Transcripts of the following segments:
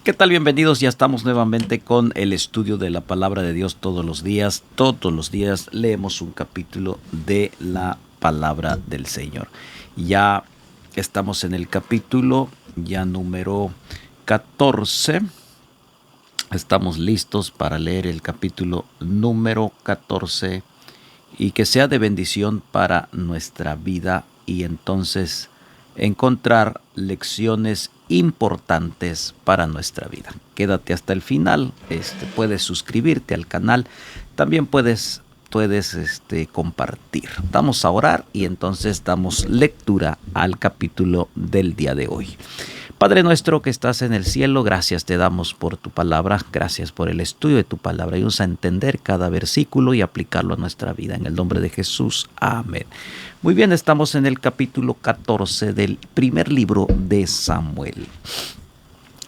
¿Qué tal? Bienvenidos. Ya estamos nuevamente con el estudio de la palabra de Dios todos los días. Todos los días leemos un capítulo de la palabra del Señor. Ya estamos en el capítulo ya número 14. Estamos listos para leer el capítulo número 14 y que sea de bendición para nuestra vida y entonces encontrar lecciones importantes para nuestra vida. Quédate hasta el final, puedes suscribirte al canal, también puedes compartir. Vamos a orar y entonces damos lectura al capítulo del día de hoy. Padre nuestro que estás en el cielo, gracias te damos por tu palabra, gracias por el estudio de tu palabra. Ayúdanos a entender cada versículo y aplicarlo a nuestra vida. En el nombre de Jesús, amén. Muy bien, estamos en el capítulo 14 del primer libro de Samuel.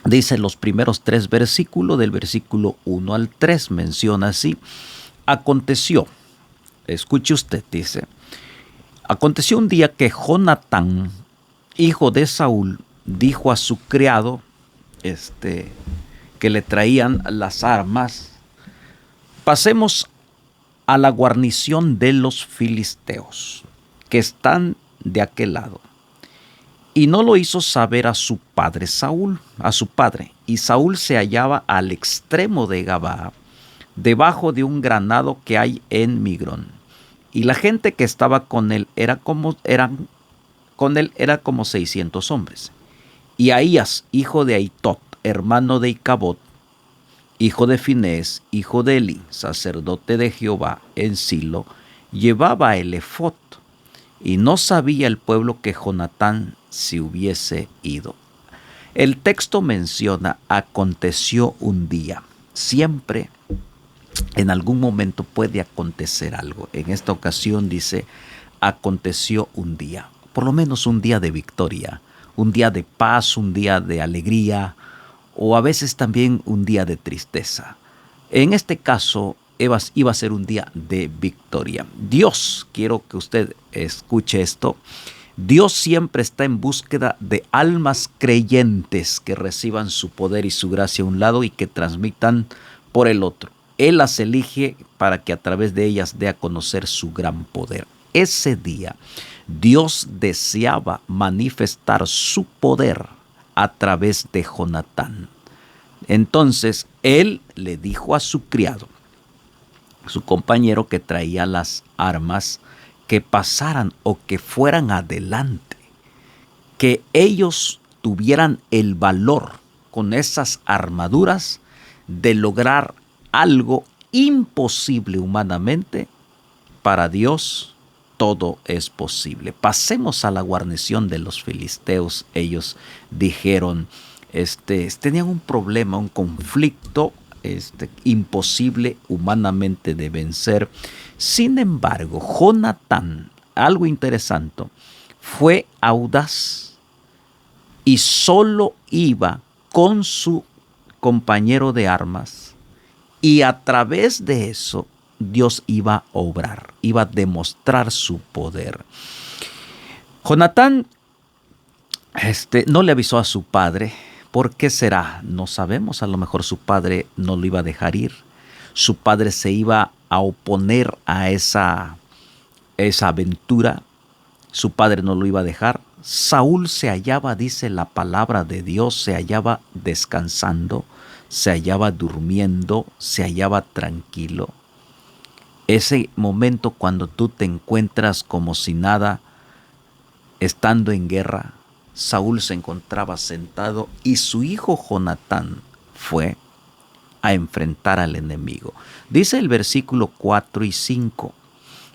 Dice los primeros 3 versículos, del versículo 1 al 3, menciona así: aconteció, escuche usted, dice, aconteció un día que Jonatán, hijo de Saúl, dijo a su criado, que le traían las armas: pasemos a la guarnición de los filisteos, que están de aquel lado. Y no lo hizo saber a su padre Saúl, a su padre. Y Saúl se hallaba al extremo de Gabaa, debajo de un granado que hay en Migrón. Y la gente que estaba con él era como 600 hombres. Y Ahías, hijo de Aitot, hermano de Icabod, hijo de Finés, hijo de Eli, sacerdote de Jehová en Silo, llevaba el efod, y no sabía el pueblo que Jonatán se hubiese ido. El texto menciona aconteció un día. Siempre en algún momento puede acontecer algo. En esta ocasión dice aconteció un día, por lo menos un día de victoria, un día de paz, un día de alegría, o a veces también un día de tristeza. En este caso iba a ser un día de victoria. Dios, quiero que usted escuche esto, Dios siempre está en búsqueda de almas creyentes que reciban su poder y su gracia a un lado y que transmitan por el otro. Él las elige para que a través de ellas dé a conocer su gran poder. Ese día Dios deseaba manifestar su poder a través de Jonatán. Entonces él le dijo a su criado, su compañero que traía las armas, que pasaran o que fueran adelante, que ellos tuvieran el valor con esas armaduras de lograr algo imposible humanamente. Para Dios todo es posible. Pasemos a la guarnición de los filisteos. Ellos dijeron, tenían un problema, un conflicto imposible humanamente de vencer. Sin embargo, Jonatán, algo interesante, fue audaz y solo iba con su compañero de armas, y a través de eso Dios iba a obrar, iba a demostrar su poder. Jonatán no le avisó a su padre. ¿Por qué será? No sabemos. A lo mejor su padre no lo iba a dejar ir. Su padre se iba a oponer a esa aventura. Su padre no lo iba a dejar. Saúl se hallaba, dice la palabra de Dios, se hallaba descansando, se hallaba durmiendo, se hallaba tranquilo. Ese momento cuando tú te encuentras como si nada, estando en guerra, Saúl se encontraba sentado y su hijo Jonatán fue a enfrentar al enemigo. Dice el versículo 4 y 5: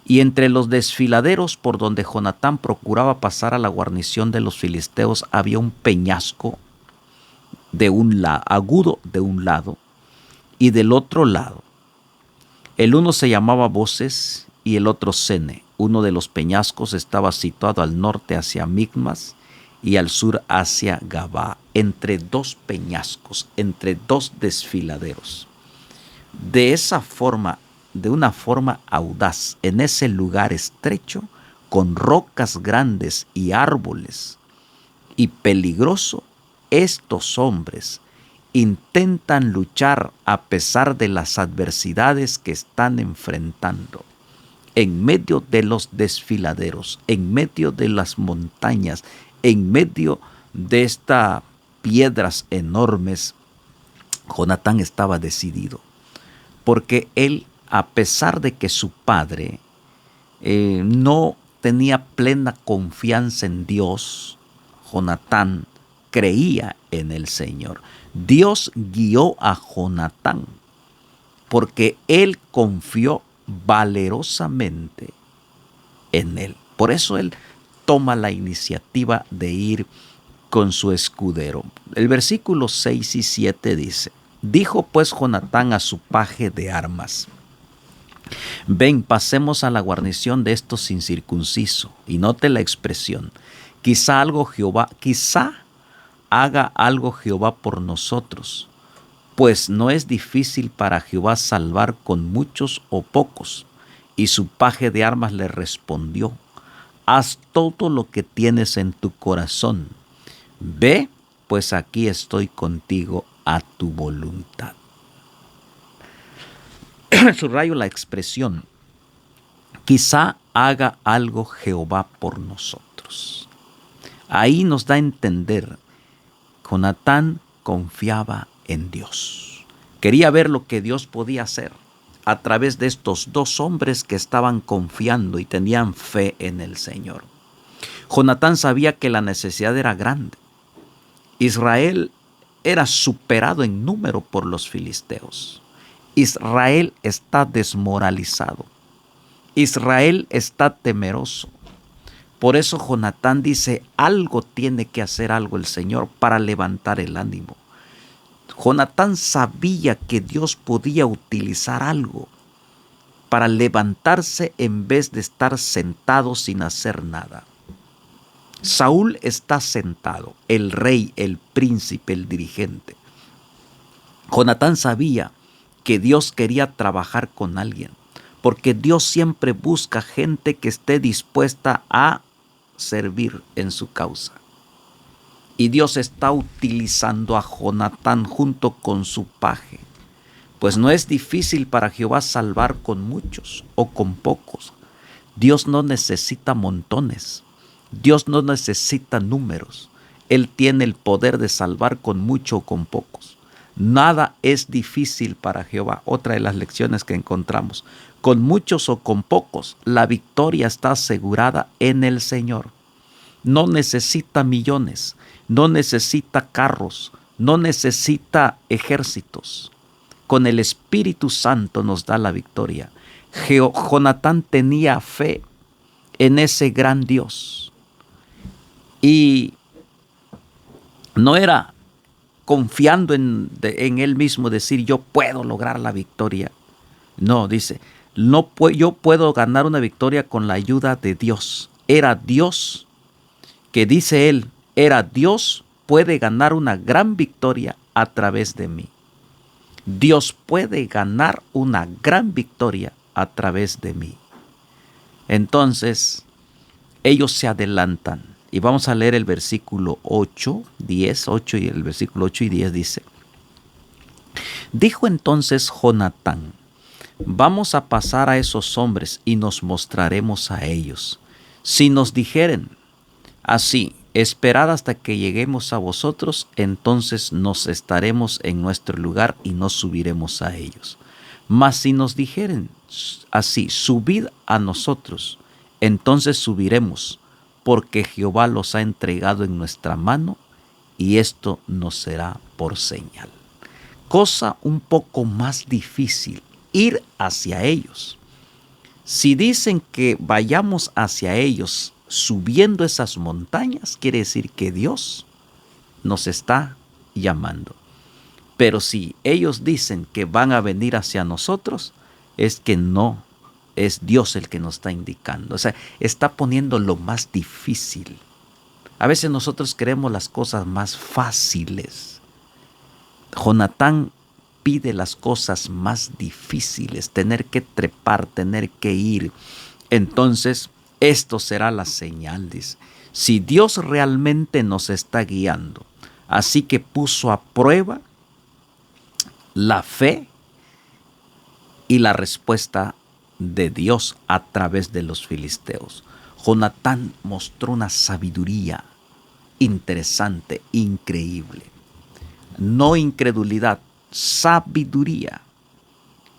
y entre los desfiladeros por donde Jonatán procuraba pasar a la guarnición de los filisteos había un peñasco agudo de un lado y del otro lado. El uno se llamaba Boses y el otro Sene. Uno de los peñascos estaba situado al norte hacia Micmas y al sur hacia Gabaa, entre 2 peñascos, entre 2 desfiladeros. De esa forma, de una forma audaz, en ese lugar estrecho, con rocas grandes y árboles, y peligroso, estos hombres intentan luchar a pesar de las adversidades que están enfrentando. En medio de los desfiladeros, en medio de las montañas, en medio de estas piedras enormes, Jonatán estaba decidido, porque él, a pesar de que su padre no tenía plena confianza en Dios, Jonatán creía en el Señor. Dios guió a Jonatán porque él confió valerosamente en él. Por eso él toma la iniciativa de ir con su escudero. El versículo 6 y 7 dice: dijo pues Jonatán a su paje de armas: ven, pasemos a la guarnición de estos incircuncisos. Y note la expresión: quizá haga algo Jehová por nosotros, pues no es difícil para Jehová salvar con muchos o pocos. Y su paje de armas le respondió: haz todo lo que tienes en tu corazón. Ve, pues aquí estoy contigo a tu voluntad. Subrayo la expresión: quizá haga algo Jehová por nosotros. Ahí nos da a entender, Jonatán confiaba en Dios. Quería ver lo que Dios podía hacer a través de estos dos hombres que estaban confiando y tenían fe en el Señor. Jonatán sabía que la necesidad era grande. Israel era superado en número por los filisteos. Israel está desmoralizado. Israel está temeroso. Por eso Jonatán dice: algo tiene que hacer algo el Señor para levantar el ánimo. Jonatán sabía que Dios podía utilizar algo para levantarse en vez de estar sentado sin hacer nada. Saúl está sentado, el rey, el príncipe, el dirigente. Jonatán sabía que Dios quería trabajar con alguien, porque Dios siempre busca gente que esté dispuesta a servir en su causa. Y Dios está utilizando a Jonatán junto con su paje, pues no es difícil para Jehová salvar con muchos o con pocos. Dios no necesita montones, Dios no necesita números. Él tiene el poder de salvar con mucho o con pocos. Nada es difícil para Jehová. Otra de las lecciones que encontramos: con muchos o con pocos, la victoria está asegurada en el Señor. No necesita millones, no necesita carros, no necesita ejércitos. Con el Espíritu Santo nos da la victoria. Jonatán tenía fe en ese gran Dios. Y no era confiando en él mismo, decir: yo puedo lograr la victoria. No, dice: yo puedo ganar una victoria con la ayuda de Dios. Era Dios, que dice él, era Dios, puede ganar una gran victoria a través de mí. Dios puede ganar una gran victoria a través de mí. Entonces, ellos se adelantan. Y vamos a leer el versículo 8 y el versículo 8 y 10 dice: dijo entonces Jonatán: vamos a pasar a esos hombres y nos mostraremos a ellos. Si nos dijeren así: esperad hasta que lleguemos a vosotros, entonces nos estaremos en nuestro lugar y no subiremos a ellos. Mas si nos dijeren así: subid a nosotros, entonces subiremos, porque Jehová los ha entregado en nuestra mano, y esto nos será por señal. Cosa un poco más difícil, ir hacia ellos. Si dicen que vayamos hacia ellos subiendo esas montañas, quiere decir que Dios nos está llamando. Pero si ellos dicen que van a venir hacia nosotros, es que no es Dios el que nos está indicando. O sea, está poniendo lo más difícil. A veces nosotros queremos las cosas más fáciles. Jonatán pide las cosas más difíciles, tener que trepar, tener que ir. Entonces, esto será la señal, dice. Si Dios realmente nos está guiando, así que puso a prueba la fe y la respuesta de Dios a través de los filisteos. Jonatán mostró una sabiduría interesante, increíble. No incredulidad, sabiduría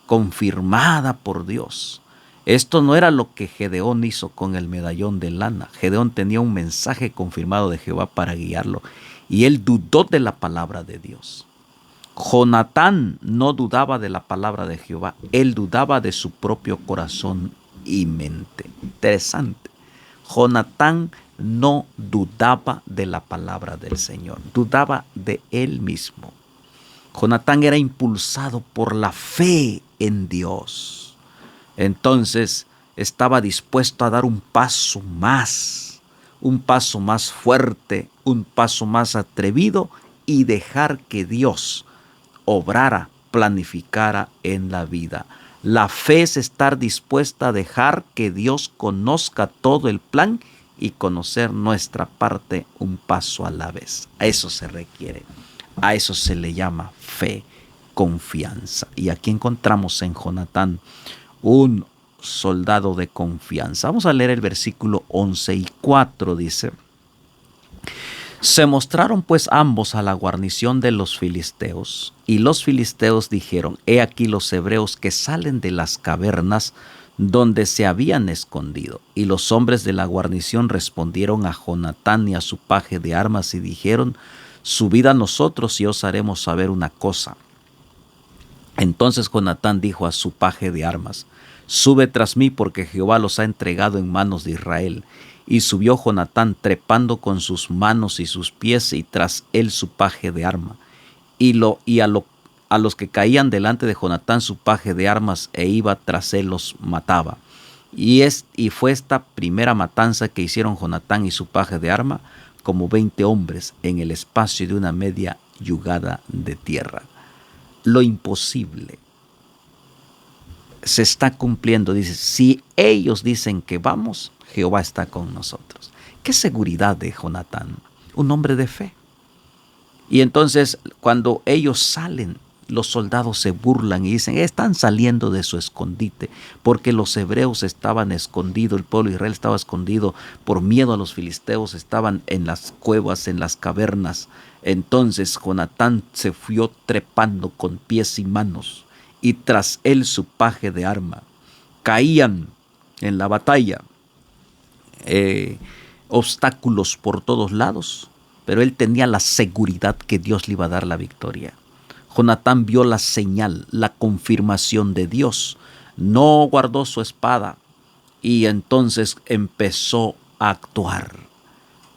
confirmada por Dios. Esto no era lo que Gedeón hizo con el medallón de lana. Gedeón tenía un mensaje confirmado de Jehová para guiarlo y él dudó de la palabra de Dios. Jonatán no dudaba de la palabra de Jehová, él dudaba de su propio corazón y mente. Interesante. Jonatán no dudaba de la palabra del Señor, dudaba de él mismo. Jonatán era impulsado por la fe en Dios. Entonces estaba dispuesto a dar un paso más fuerte, un paso más atrevido y dejar que Dios obrara, planificara en la vida. La fe es estar dispuesta a dejar que Dios conozca todo el plan y conocer nuestra parte un paso a la vez. A eso se requiere. A eso se le llama fe, confianza. Y aquí encontramos en Jonatán un soldado de confianza. Vamos a leer el versículo 11 y 4, dice: Se mostraron pues ambos a la guarnición de los filisteos, y los filisteos dijeron: He aquí los hebreos que salen de las cavernas donde se habían escondido. Y los hombres de la guarnición respondieron a Jonatán y a su paje de armas y dijeron: Subid a nosotros y os haremos saber una cosa. Entonces Jonatán dijo a su paje de armas: Sube tras mí, porque Jehová los ha entregado en manos de Israel. Y subió Jonatán trepando con sus manos y sus pies, y tras él su paje de arma. A los que caían delante de Jonatán su paje de armas, e iba tras él, los mataba. Y fue esta primera matanza que hicieron Jonatán y su paje de arma, como 20 hombres en el espacio de una media yugada de tierra. Lo imposible se está cumpliendo. Dice: si ellos dicen que vamos, Jehová está con nosotros. Qué seguridad de Jonatán, un hombre de fe. Y entonces cuando ellos salen, los soldados se burlan y dicen: están saliendo de su escondite, porque los hebreos estaban escondidos, el pueblo de Israel estaba escondido por miedo a los filisteos, estaban en las cuevas, en las cavernas. Entonces Jonatán se fue trepando con pies y manos, y tras él su paje de arma. Caían en la batalla obstáculos por todos lados, pero él tenía la seguridad que Dios le iba a dar la victoria. Jonatán vio la señal, la confirmación de Dios. No guardó su espada y entonces empezó a actuar.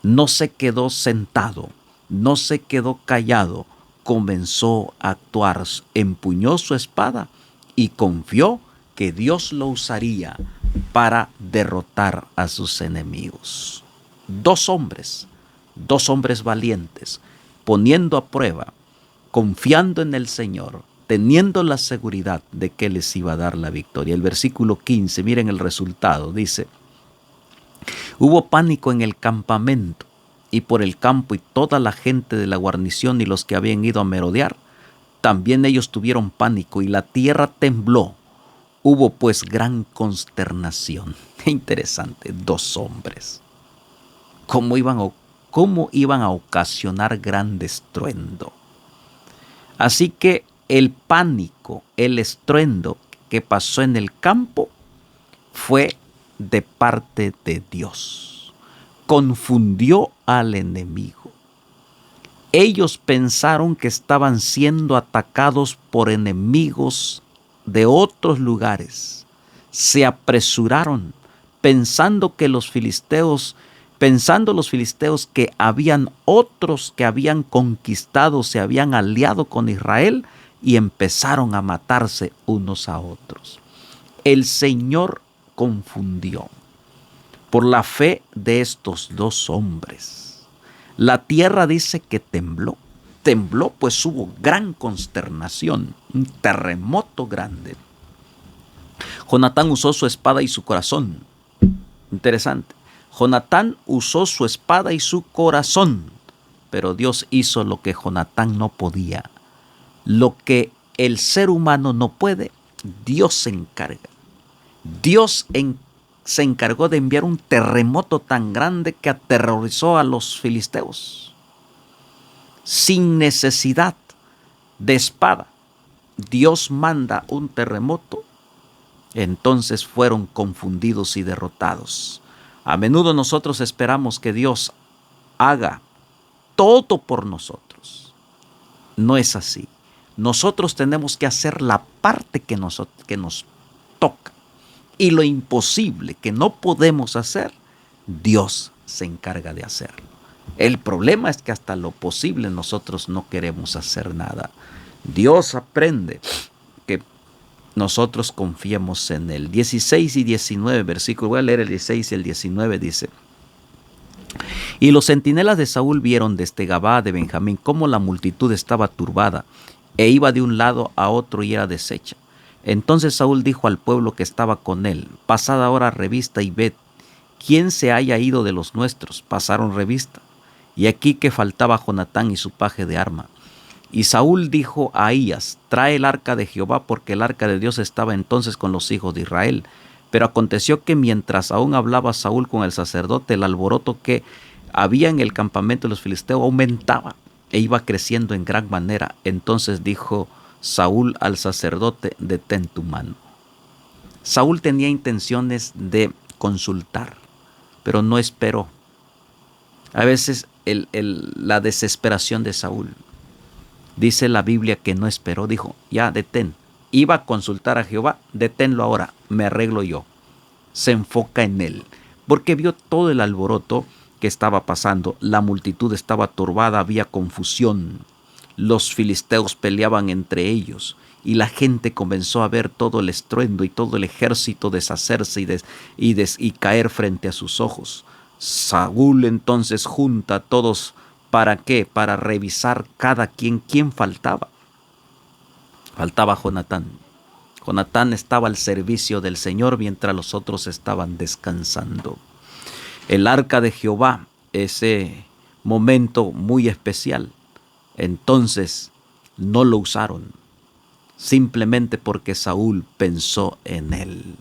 No se quedó sentado, no se quedó callado, comenzó a actuar, empuñó su espada y confió que Dios lo usaría para derrotar a sus enemigos. Dos hombres valientes, poniendo a prueba, confiando en el Señor, teniendo la seguridad de que les iba a dar la victoria. El versículo 15, miren el resultado, dice: Hubo pánico en el campamento y por el campo, y toda la gente de la guarnición y los que habían ido a merodear, también ellos tuvieron pánico, y la tierra tembló. Hubo pues gran consternación. Qué interesante, dos hombres. ¿Cómo iban a ocasionar gran estruendo? Así que el pánico, el estruendo que pasó en el campo fue de parte de Dios. Confundió al enemigo. Ellos pensaron que estaban siendo atacados por enemigos de otros lugares. Se apresuraron pensando los filisteos que habían otros que habían conquistado, se habían aliado con Israel, y empezaron a matarse unos a otros. El Señor confundió por la fe de estos dos hombres. La tierra dice que tembló, pues hubo gran consternación, un terremoto grande. Jonatán usó su espada y su corazón. Interesante. Jonatán usó su espada y su corazón, pero Dios hizo lo que Jonatán no podía, lo que el ser humano no puede, Dios se encarga. Dios se encargó de enviar un terremoto tan grande que aterrorizó a los filisteos. Sin necesidad de espada, Dios manda un terremoto, entonces fueron confundidos y derrotados. A menudo nosotros esperamos que Dios haga todo por nosotros. No es así. Nosotros tenemos que hacer la parte que nos toca. Y lo imposible que no podemos hacer, Dios se encarga de hacerlo. El problema es que hasta lo posible nosotros no queremos hacer nada. Dios aprende que nosotros confiemos en Él. 16 y 19 versículos, voy a leer el 16 y el 19, dice: Y los centinelas de Saúl vieron desde Gabaa de Benjamín cómo la multitud estaba turbada, e iba de un lado a otro y era deshecha. Entonces Saúl dijo al pueblo que estaba con él: Pasad ahora revista y ved quién se haya ido de los nuestros. Pasaron revista, y aquí que faltaba Jonatán y su paje de arma. Y Saúl dijo a Ahías: Trae el arca de Jehová, porque el arca de Dios estaba entonces con los hijos de Israel. Pero aconteció que mientras aún hablaba Saúl con el sacerdote, el alboroto que había en el campamento de los filisteos aumentaba e iba creciendo en gran manera. Entonces dijo Saúl al sacerdote: Detén tu mano. Saúl tenía intenciones de consultar, pero no esperó. A veces la desesperación de Saúl, dice la Biblia que no esperó, dijo: ya, detén. Iba a consultar a Jehová, deténlo ahora, me arreglo yo. Se enfoca en él, porque vio todo el alboroto que estaba pasando. La multitud estaba turbada, había confusión. Los filisteos peleaban entre ellos, y la gente comenzó a ver todo el estruendo y todo el ejército deshacerse y caer frente a sus ojos. Saúl entonces junta a todos. ¿Para qué? Para revisar cada quién faltaba. Faltaba Jonatán. Jonatán estaba al servicio del Señor mientras los otros estaban descansando. El arca de Jehová, ese momento muy especial, entonces no lo usaron, simplemente porque Saúl pensó en él.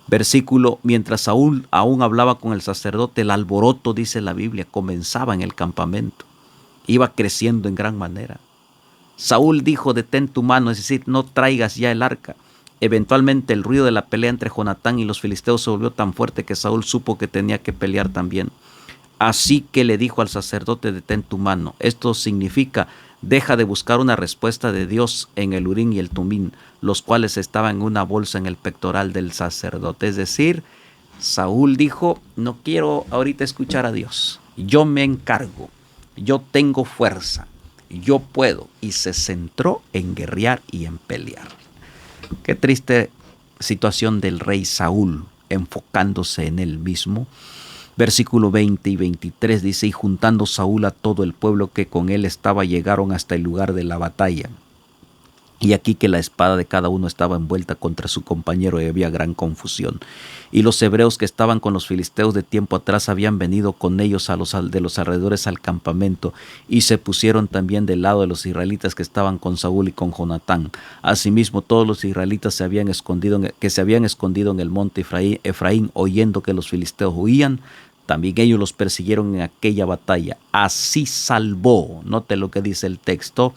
Versículo: mientras Saúl aún hablaba con el sacerdote, el alboroto, dice la Biblia, comenzaba en el campamento. Iba creciendo en gran manera. Saúl dijo: detén tu mano, es decir, no traigas ya el arca. Eventualmente el ruido de la pelea entre Jonatán y los filisteos se volvió tan fuerte que Saúl supo que tenía que pelear también. Así que le dijo al sacerdote: detén tu mano. Esto significa: deja de buscar una respuesta de Dios en el Urim y el Tumim, los cuales estaban en una bolsa en el pectoral del sacerdote. Es decir, Saúl dijo: no quiero ahorita escuchar a Dios, yo me encargo, yo tengo fuerza, yo puedo. Y se centró en guerrear y en pelear. Qué triste situación del rey Saúl, enfocándose en él mismo. Versículo 20 y 23 dice: y juntando Saúl a todo el pueblo que con él estaba, llegaron hasta el lugar de la batalla. Y aquí que la espada de cada uno estaba envuelta contra su compañero y había gran confusión. Y los hebreos que estaban con los filisteos de tiempo atrás habían venido con ellos de los alrededores al campamento, y se pusieron también del lado de los israelitas que estaban con Saúl y con Jonatán. Asimismo todos los israelitas que se habían escondido en el monte Efraín, oyendo que los filisteos huían, también ellos los persiguieron en aquella batalla. Así salvó, note lo que dice el texto: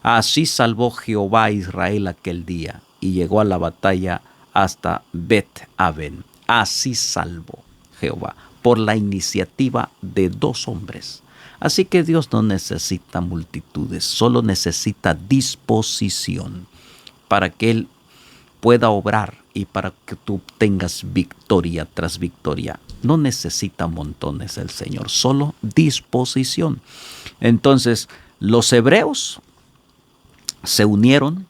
así salvó Jehová a Israel aquel día, y llegó a la batalla hasta Bet-aven. Así salvó Jehová, por la iniciativa de 2 hombres. Así que Dios no necesita multitudes, solo necesita disposición para que Él pueda obrar y para que tú tengas victoria tras victoria. No necesita montones el Señor, solo disposición. Entonces, los hebreos se unieron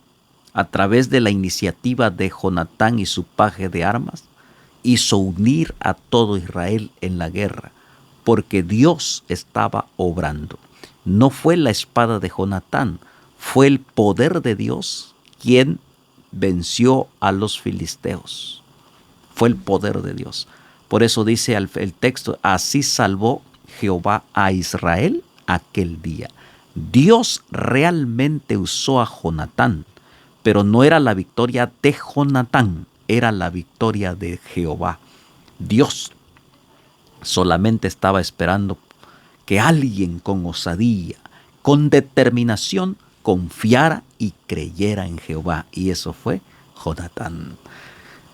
a través de la iniciativa de Jonatán y su paje de armas. Hizo unir a todo Israel en la guerra, porque Dios estaba obrando. No fue la espada de Jonatán, fue el poder de Dios quien venció a los filisteos. Fue el poder de Dios. Por eso dice el texto: así salvó Jehová a Israel aquel día. Dios realmente usó a Jonatán, Pero no era la victoria de Jonatán, era la victoria de Jehová. Dios solamente estaba esperando que alguien con osadía, con determinación, confiara y creyera en Jehová. Y eso fue Jonatán.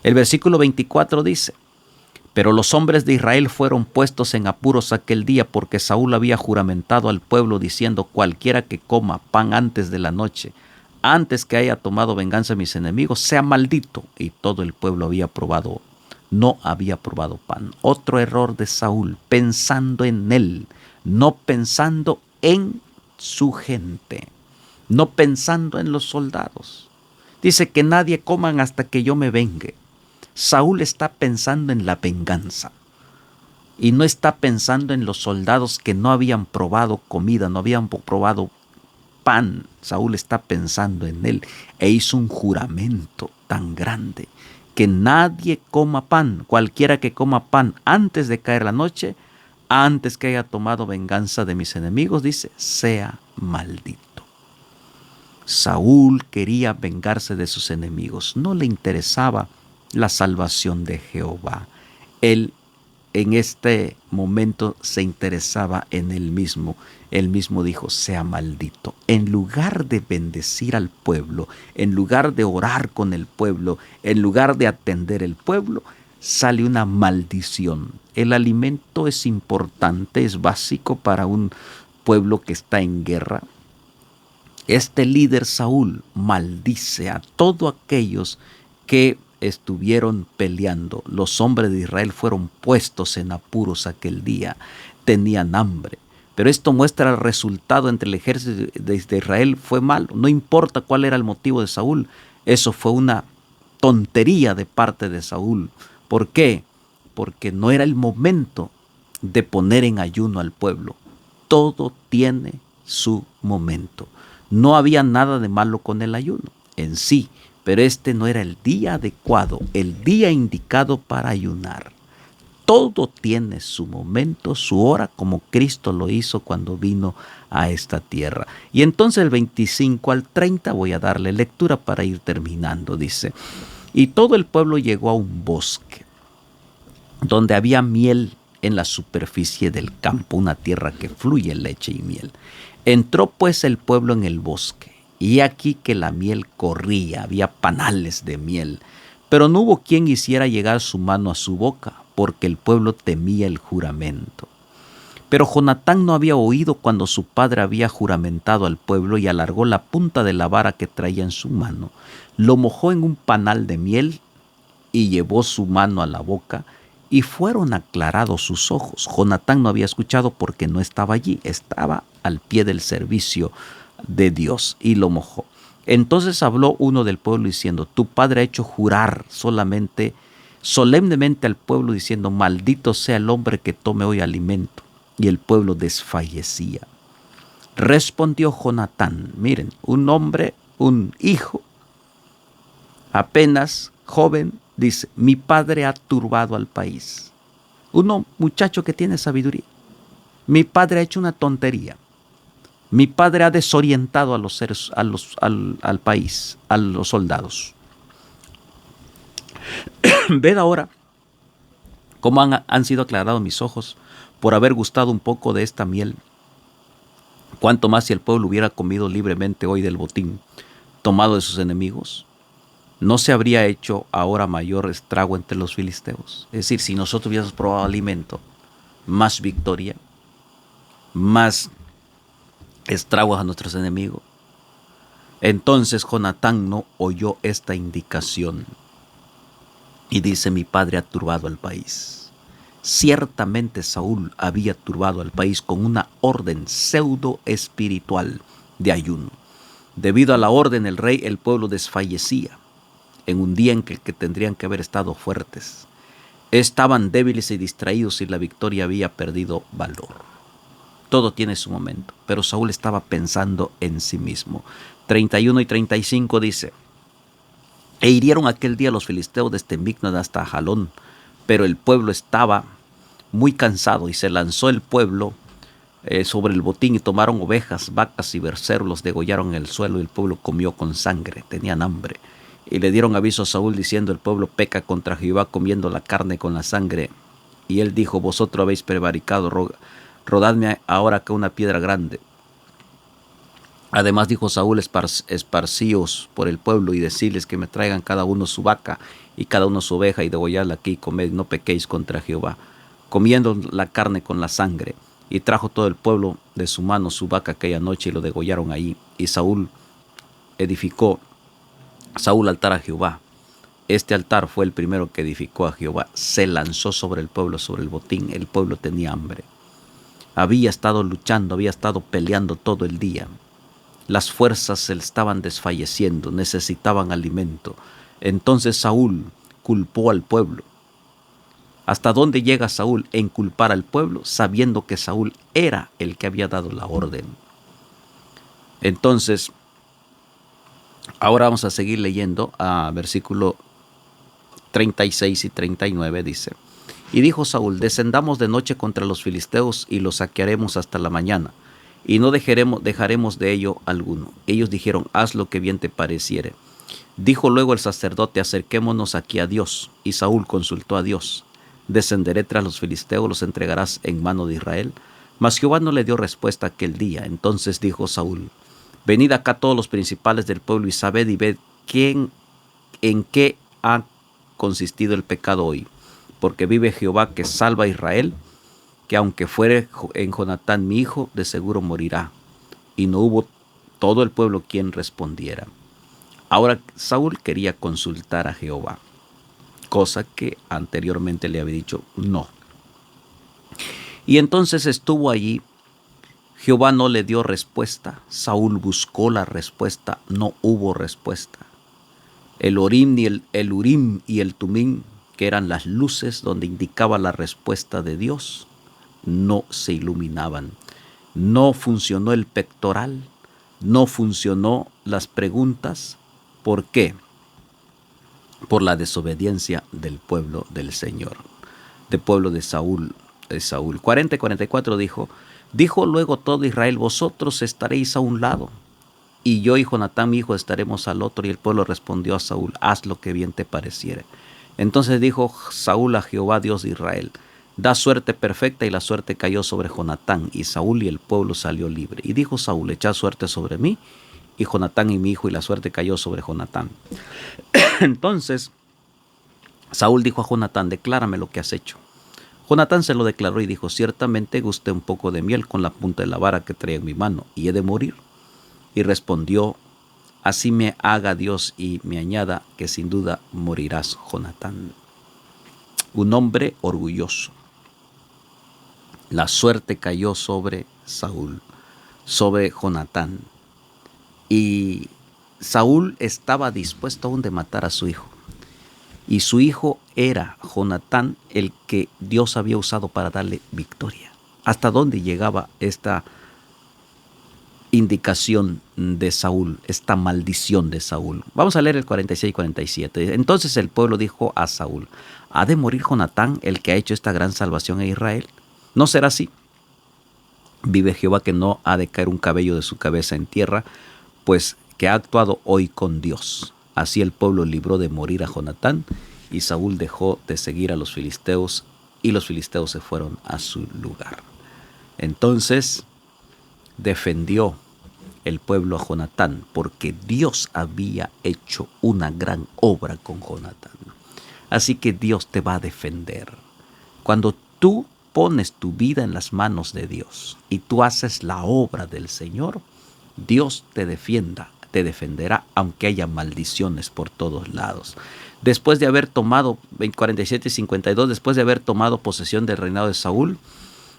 El versículo 24 dice: pero los hombres de Israel fueron puestos en apuros aquel día, porque Saúl había juramentado al pueblo diciendo: cualquiera que coma pan antes de la noche, antes que haya tomado venganza de mis enemigos, sea maldito. Y todo el pueblo no había probado pan. Otro error de Saúl, pensando en él, no pensando en su gente, no pensando en los soldados. Dice que nadie coman hasta que yo me vengue. Saúl está pensando en la venganza y no está pensando en los soldados que no habían probado comida, no habían probado pan. Saúl está pensando en él e hizo un juramento tan grande: que nadie coma pan, cualquiera que coma pan antes de caer la noche, antes que haya tomado venganza de mis enemigos, dice, sea maldito. Saúl quería vengarse de sus enemigos, no le interesaba la salvación de Jehová. Él en este momento se interesaba en él mismo. Él mismo dijo: sea maldito. En lugar de bendecir al pueblo, en lugar de orar con el pueblo, en lugar de atender el pueblo, sale una maldición. El alimento es importante, es básico para un pueblo que está en guerra. Este líder Saúl maldice a todos aquellos que estuvieron peleando. Los hombres de Israel fueron puestos en apuros aquel día, tenían hambre. Pero esto muestra el resultado entre el ejército de Israel fue malo. No importa cuál era el motivo de Saúl, eso fue una tontería de parte de Saúl. ¿Por qué? Porque no era el momento de poner en ayuno al pueblo. Todo tiene su momento. No había nada de malo con el ayuno en sí, pero este no era el día adecuado, el día indicado para ayunar. Todo tiene su momento, su hora, como Cristo lo hizo cuando vino a esta tierra. Y entonces el 25 al 30 voy a darle lectura para ir terminando. Dice: y todo el pueblo llegó a un bosque donde había miel en la superficie del campo, una tierra que fluye leche y miel. Entró pues el pueblo en el bosque, y aquí que la miel corría, había panales de miel, pero no hubo quien hiciera llegar su mano a su boca, porque el pueblo temía el juramento. Pero Jonatán no había oído cuando su padre había juramentado al pueblo, y alargó la punta de la vara que traía en su mano, lo mojó en un panal de miel, y llevó su mano a la boca, y fueron aclarados sus ojos. Jonatán no había escuchado porque no estaba allí, estaba al pie del servicio de Dios, y lo mojó. Entonces habló uno del pueblo diciendo: tu padre ha hecho jurar solemnemente al pueblo diciendo: maldito sea el hombre que tome hoy alimento. Y el pueblo desfallecía. Respondió Jonatán, miren, un hombre, un hijo, apenas joven, dice: mi padre ha turbado al país. Un muchacho que tiene sabiduría. Mi padre ha hecho una tontería. Mi padre ha desorientado a los seres, al país, a los soldados. Ved ahora cómo han sido aclarados mis ojos por haber gustado un poco de esta miel. Cuánto más si el pueblo hubiera comido libremente hoy del botín tomado de sus enemigos. ¿No se habría hecho ahora mayor estrago entre los filisteos? Es decir, si nosotros hubiéramos probado alimento, más victoria, más estragos a nuestros enemigos. Entonces Jonatán no oyó esta indicación y dice: mi padre ha turbado al país. Ciertamente Saúl había turbado al país con una orden pseudo espiritual de ayuno. Debido a la orden del rey, el pueblo desfallecía en un día en que tendrían que haber estado fuertes. Estaban débiles y distraídos, y la victoria había perdido valor. Todo tiene su momento, pero Saúl estaba pensando en sí mismo. 31 y 35 dice: e hirieron aquel día los filisteos desde Micmas hasta Jalón, pero el pueblo estaba muy cansado, y se lanzó el pueblo sobre el botín, y tomaron ovejas, vacas y becerros, los degollaron en el suelo, y el pueblo comió con sangre, tenían hambre. Y le dieron aviso a Saúl diciendo: el pueblo peca contra Jehová comiendo la carne con la sangre. Y él dijo: vosotros habéis prevaricado, rodadme ahora acá una piedra grande. Además dijo Saúl: esparcíos por el pueblo y decirles que me traigan cada uno su vaca y cada uno su oveja, y degolladla aquí y comed, no pequéis contra Jehová, comiendo la carne con la sangre. Y trajo todo el pueblo de su mano su vaca aquella noche, y lo degollaron ahí. Y edificó Saúl altar a Jehová. Este altar fue el primero que edificó a Jehová. Se lanzó sobre el pueblo, sobre el botín. El pueblo tenía hambre. Había estado luchando, había estado peleando todo el día. Las fuerzas se estaban desfalleciendo, necesitaban alimento. Entonces Saúl culpó al pueblo. ¿Hasta dónde llega Saúl en culpar al pueblo, sabiendo que Saúl era el que había dado la orden? Entonces, ahora vamos a seguir leyendo a versículo 36 y 39, dice: y dijo Saúl: descendamos de noche contra los filisteos y los saquearemos hasta la mañana, y no dejaremos de ello alguno. Ellos dijeron: haz lo que bien te pareciere. Dijo luego el sacerdote: acerquémonos aquí a Dios. Y Saúl consultó a Dios: descenderé tras los filisteos, los entregarás en mano de Israel. Mas Jehová no le dio respuesta aquel día. Entonces dijo Saúl: venid acá todos los principales del pueblo y sabed y ved en qué ha consistido el pecado hoy. Porque vive Jehová que salva a Israel, que aunque fuere en Jonatán mi hijo, de seguro morirá. Y no hubo todo el pueblo quien respondiera. Ahora Saúl quería consultar a Jehová, cosa que anteriormente le había dicho no. Y entonces estuvo allí. Jehová no le dio respuesta. Saúl buscó la respuesta. No hubo respuesta. El Urim y el Tumim, que eran las luces donde indicaba la respuesta de Dios, no se iluminaban. No funcionó el pectoral. No funcionó las preguntas. ¿Por qué? Por la desobediencia del pueblo del Señor, del pueblo de Saúl. 40 y 44 dijo luego todo Israel: vosotros estaréis a un lado, y yo y Jonatán mi hijo estaremos al otro. Y el pueblo respondió a Saúl: haz lo que bien te pareciere. Entonces dijo Saúl a Jehová Dios de Israel: da suerte perfecta. Y la suerte cayó sobre Jonatán y Saúl, y el pueblo salió libre. Y dijo Saúl: echad suerte sobre mí y Jonatán y mi hijo. Y la suerte cayó sobre Jonatán. Entonces Saúl dijo a Jonatán: declárame lo que has hecho. Jonatán se lo declaró y dijo: ciertamente gusté un poco de miel con la punta de la vara que traía en mi mano, y he de morir. Y respondió: así me haga Dios y me añada, que sin duda morirás, Jonatán. Un hombre orgulloso. La suerte cayó sobre Saúl, sobre Jonatán. Y Saúl estaba dispuesto aún de matar a su hijo. Y su hijo era Jonatán, el que Dios había usado para darle victoria. ¿Hasta dónde llegaba esta indicación de Saúl, esta maldición de Saúl? Vamos a leer el 46 y 47. Entonces el pueblo dijo a Saúl: ¿ha de morir Jonatán, el que ha hecho esta gran salvación a Israel? No será así. Vive Jehová que no ha de caer un cabello de su cabeza en tierra, pues que ha actuado hoy con Dios. Así el pueblo libró de morir a Jonatán, y Saúl dejó de seguir a los filisteos, y los filisteos se fueron a su lugar. Entonces defendió el pueblo a Jonatán, porque Dios había hecho una gran obra con Jonatán. Así que Dios te va a defender. Cuando tú pones tu vida en las manos de Dios y tú haces la obra del Señor, Dios te defenderá, aunque haya maldiciones por todos lados. Después de haber tomado, 47 y 52, después de haber tomado posesión del reinado de Saúl,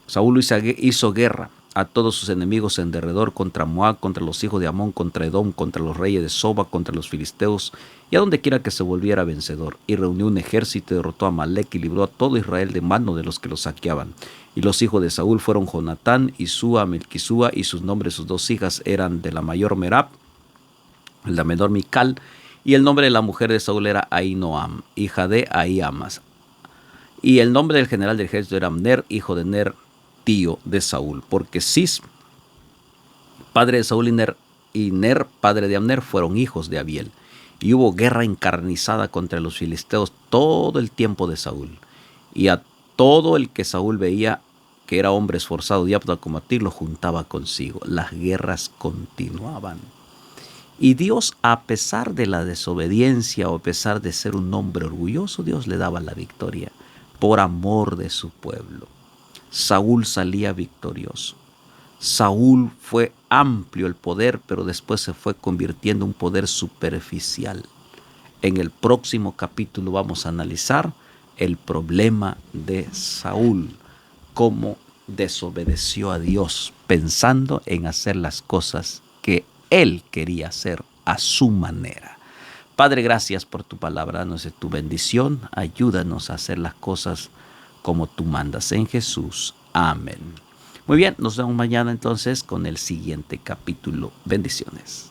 Saúl hizo guerra a todos sus enemigos en derredor, contra Moab, contra los hijos de Amón, contra Edom, contra los reyes de Soba, contra los filisteos, y a donde quiera que se volviera vencedor. Y reunió un ejército y derrotó a Amalek y libró a todo Israel de mano de los que los saqueaban. Y los hijos de Saúl fueron Jonatán, Isúa, Melquisúa, y sus nombres, sus dos hijas, eran de la mayor Merab, de la menor Mical, y el nombre de la mujer de Saúl era Ahinoam, hija de Ahiamas. Y el nombre del general del ejército era Abner, hijo de Ner, tío de Saúl, porque Cis, padre de Saúl, y Ner, padre de Abner, fueron hijos de Abiel. Y hubo guerra encarnizada contra los filisteos todo el tiempo de Saúl. Y a todo el que Saúl veía que era hombre esforzado y apto a combatir, lo juntaba consigo. Las guerras continuaban. Y Dios, a pesar de la desobediencia o a pesar de ser un hombre orgulloso, Dios le daba la victoria por amor de su pueblo. Saúl salía victorioso. Saúl fue amplio el poder, pero después se fue convirtiendo en un poder superficial. En el próximo capítulo vamos a analizar el problema de Saúl, cómo desobedeció a Dios pensando en hacer las cosas que él quería hacer a su manera. Padre, gracias por tu palabra, danos de tu bendición, ayúdanos a hacer las cosas como tú mandas en Jesús. Amén. Muy bien, nos vemos mañana entonces con el siguiente capítulo. Bendiciones.